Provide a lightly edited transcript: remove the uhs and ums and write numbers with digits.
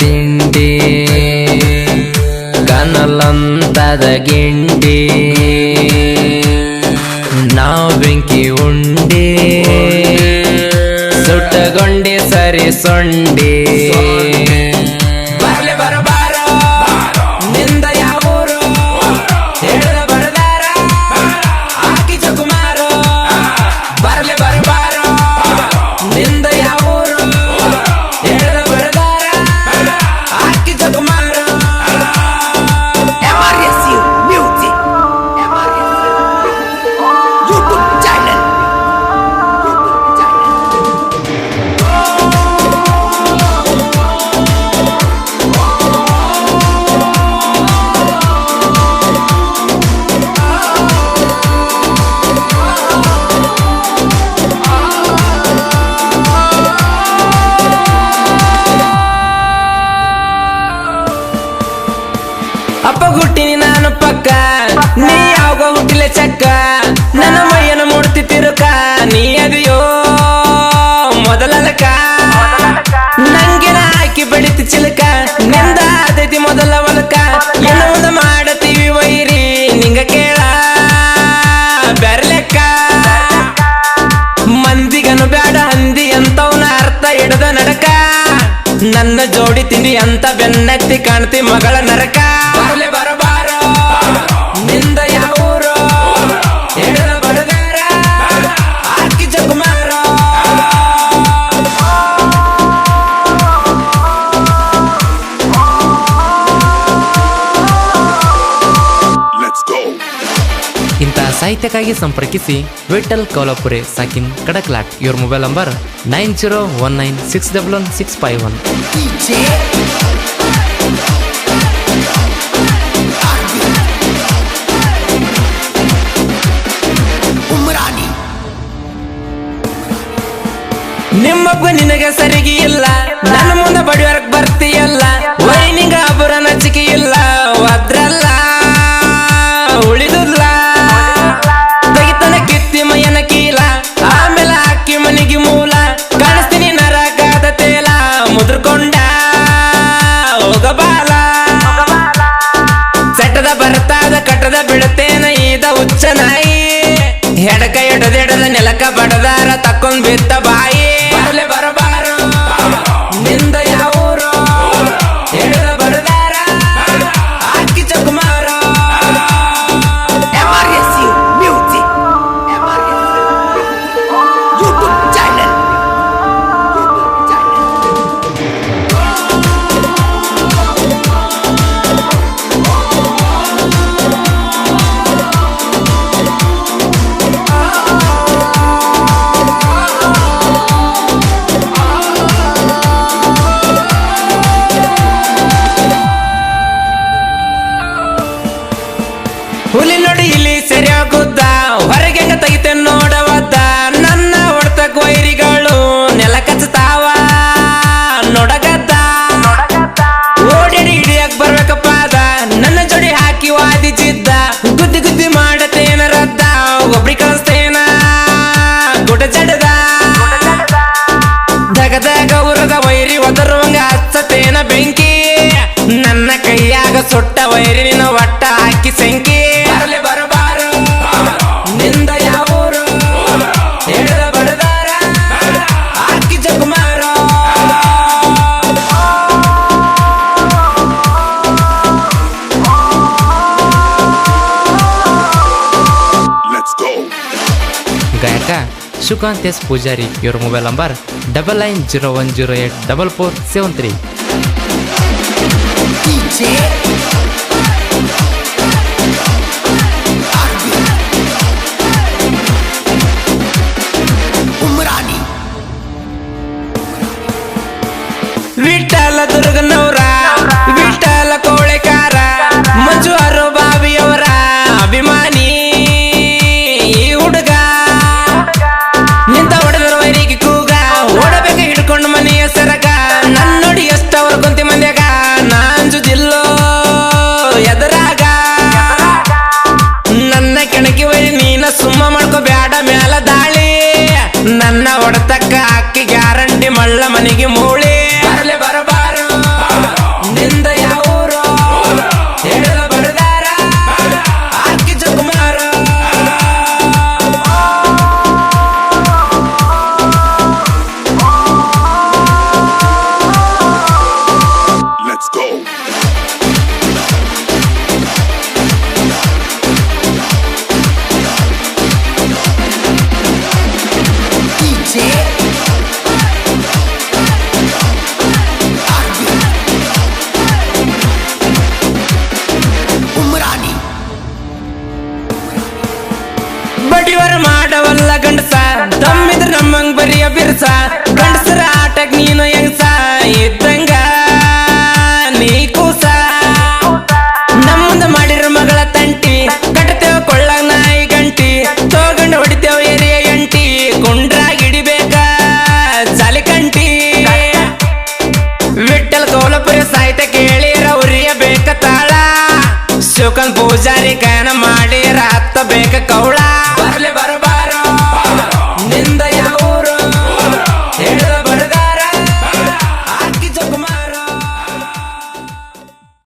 ತಿಂಡಿ ಕನಲಂತದ ಗಿಂಡಿ ನಾವ್ ಬೆಂಕಿ ಉಂಡಿ ಸುಟ್ಟಗೊಂಡಿ ಸರಿ ಸೊಂಡಿ ಬರ್ಲೆ ಬರಬಾರೋ ನಿಂದ ಯಾವೂರು ಹೇಳದ ಬರದಾರ ಆಕಿ ಜಗುಮಾರೋ ಬರ್ಲೆ ಬರಬಾರೋ ನಿಂದ ಯಾವೂರು ಹೇಳದ ಬರದಾರ ಆಕಿ ಜಗುಮಾರೋ MRSU Music YouTube channel ಅಪ್ಪ ಹುಟ್ಟಿನಿ ನಾನು ಪಕ್ಕ ನೀ ಯಾವಾಗ ಹುಟ್ಟಿಲೆ ಚಕ್ಕ ನನ್ನ ಮೈಯನ್ನು ಮುಡ್ತಿ ತಿರುಕ ನೀ ಅದೆಯೋ ಮೊದಲಕ ನಂಗಿನ ಹಾಕಿ ಬೆಳಿತಿ ಚಿಲಕ ನಿಂದ ಅದೈತಿ ಮೊದಲ ಒಲಕ ಎನ್ನುವುದ ಮಾಡತೀವಿ ವೈರಿ ನಿಂಗ ಕೇಳ ಬೆರಲೆಕ್ಕ ಮಂದಿಗನು ಬ್ಯಾಡ ಹಂದಿ ಅಂತವನ ಅರ್ಥ ಹಿಡದ ನಡಕ ನನ್ನ ಜೋಡಿ ತಿಂಡಿ ಅಂತ ಬೆನ್ನತ್ತಿ ಕಾಣ್ತಿ ಮಗಳ ನರಕ ಬರ್ಲೆ ಬರಬಾರೋ ನಿಂದ ಯಾವೂರು ಹೇಳದ ಬಡದಾರ ಆಕಿ ಜಗುಮಾರೋ ಇಂತಹ ಸಾಹಿತ್ಯಕ್ಕಾಗಿ ಸಂಪರ್ಕಿಸಿ ವಿಠಲ್ ಕೌಲಪುರೆ ಸಾಕಿನ್ ಕಡಕ್ಲಾಟ್. ಇವ್ರ ಮೊಬೈಲ್ ನಂಬರ್ 9019611651. ನಿಮ್ಮಪ್ಪ ನಿನಗೆ ಸರಿಗೆ ಇಲ್ಲ ನನ್ನ ಮುಂದೆ ಬಡಿಯೋರಕ್ ಬರ್ತೀಯಲ್ಲ ವೈನಿಗ ಅಬುರ ನಚಿಕೆ ಇಲ್ಲ ಅದ್ರಲ್ಲ ಉಳಿದುಲ್ಲ ತೆಗಿತನ ಕಿತ್ತಿ ಮೈಯನ ಕೀಲ ಆಮೇಲೆ ಹಾಕಿ ಮನಿಗೆ ಮೂಲ ಕಾಣಿಸ್ತೀನಿ ನರಕಾದ ತೇಲ ಮುದ್ರಕೊಂಡ ಹೋಗಬಾಲ ಸೆಟದ ಬರ್ತಾದ ಕಟ್ಟದ ಬಿಡುತ್ತೇನ ಈದ ಹುಚ್ಚ ನಾಯಿ ಹೆಡಕ ಎಡದೆಡದ ನೆಲಕ ಬಡದಾರ ತಕ್ಕೊಂಡ್ ಬಿತ್ತ ಬಾಯಿ ಬರ್ಲೆ ಬರಬಾರೋ ನಿಂದ ಯಾವೂರು ಹೇಳದ ಬಡದಾರ ಆಕಿ ಜಗುಮಾರೋ MRSU Music YouTube channel. ಹುಲಿ ನೋಡಿ ಇಲ್ಲಿ ಸರಿಯಾಗುದ್ದ ಹೊರಗೆ ಹೆಂಗ ತೆಗಿತೆ ನೋಡವದ್ದ ನನ್ನ ಹೊಡ್ತಕ್ ವೈರಿಗಳು ನೆಲ ಕಚ್ಚತಾವ ನೋಡಗದ್ದ ಓಡಾಡಿ ಹಿಡಿಯಕ್ ಬರ್ಬೇಕಪ್ಪ ಅದ ನನ್ನ ಜೋಡಿ ಹಾಕಿ ವಾದಿ ಜಿದ್ದ ಗುದ್ದಿ ಗುದ್ದಿ ಮಾಡತೇನ ರದ್ದ ಒಬ್ರಿ ಕಳಿಸ್ತೇನ ಗುಡ ಜಡದ ದಗದಾಗ ಉರದ ವೈರಿ ಒದರುವಂಗ ಹಚ್ಚತೇನ ಬೆಂಕಿ ನನ್ನ ಕೈಯಾಗ ಸುಟ್ಟ ವೈರಿ ನಿನ್ನ ಒಟ್ಟ ಹಾಕಿ ಸಂಕಿ ಬರ್ಲೆ ಬರಬಾರೋ ನಿಂದ ಯಾವೂರು ಹೇಳದ ಬಡದಾರ ಆಕಿ ಜಗುಮಾರೋ ಗಾಯಕ ಸುಕಾಂತ್ ಎಸ್ ಪೂಜಾರಿ. ಇವ್ರ ಮೊಬೈಲ್ ನಂಬರ್ 9901084473. ವಿಠಲ ದುರ್ಗನವರ ವಿಠಲ ಕೋಳೆಕಾರ ಮಂಜು ಅರು ಬಾವಿಯವರ ಅಭಿಮಾನಿ ಈ ಹುಡುಗ ನಿಂತ ಹೊಡೆದ್ರ ವೈರಿಗೆ ಕೂಗ ಓಡಬೇಕ ಹಿಡ್ಕೊಂಡು ಮನೆಯ ಸರಗ ನನ್ನ ನೋಡಿ ಎಷ್ಟವರ ಕೊಂತಿ ಮಂದ್ಯಾಗ ನಾಂಜುದಿಲ್ಲೋ ಎದರಾಗ ನನ್ನ ಕೆಣಕಿ ವೈರಿ ನೀನ ಸುಮ್ಮ ಮಾಡ್ಕೋ ಬ್ಯಾಡ ಮ್ಯಾಲ ದಾಳಿ ನನ್ನ ಹೊಡೆತಕ್ಕ ಅಕ್ಕಿ ಗ್ಯಾರಂಟಿ ಮಳ್ಳ ಮನೆಗೆ ಮೂಳಿ ಬರ್ಲೆ ಬರಬಾರೋ ಇರುವಲ್ಲ ಗಂಡಸ ದಮ್ಮಿದ್ರ ನಮ್ಮಂಗ್ ಬರಿಯ ಬಿರ್ಸ ಗಂಡಸರ ಆಟಕ್ ನೀನು ಹೆಂಗ್ಸ ಇದ್ದಂಗ ನೀ ಕೂಸ ನಮ್ಮಂದ ಮಾಡಿರೋ ಮಗಳ ತಂಟಿ ಕಟ್ಟತೇವ ಕೊಳ್ಳಾಗ ನಾಯಿ ಗಂಟಿ ತೋಗಂಡ ಹೊಡಿತೇವ ಏರಿಯ ಎಂಟಿ ಕುಂಡ್ರಾಗ ಹಿಡಿಬೇಕ ಜಾಲಿ ಕಂಟಿ ವಿಠಲ್ ಕೋಲಪುರಿ ಸಾಹಿತ್ಯ ಕೇಳಿರ ಉರಿಯ ಬೇಕ ತಾಳ ಶಿವಕನ್ ಪೂಜಾರಿ ಗಾಯನ ಮಾಡಿರ ಹತ್ತ ಬೇಕ ಕೌಳ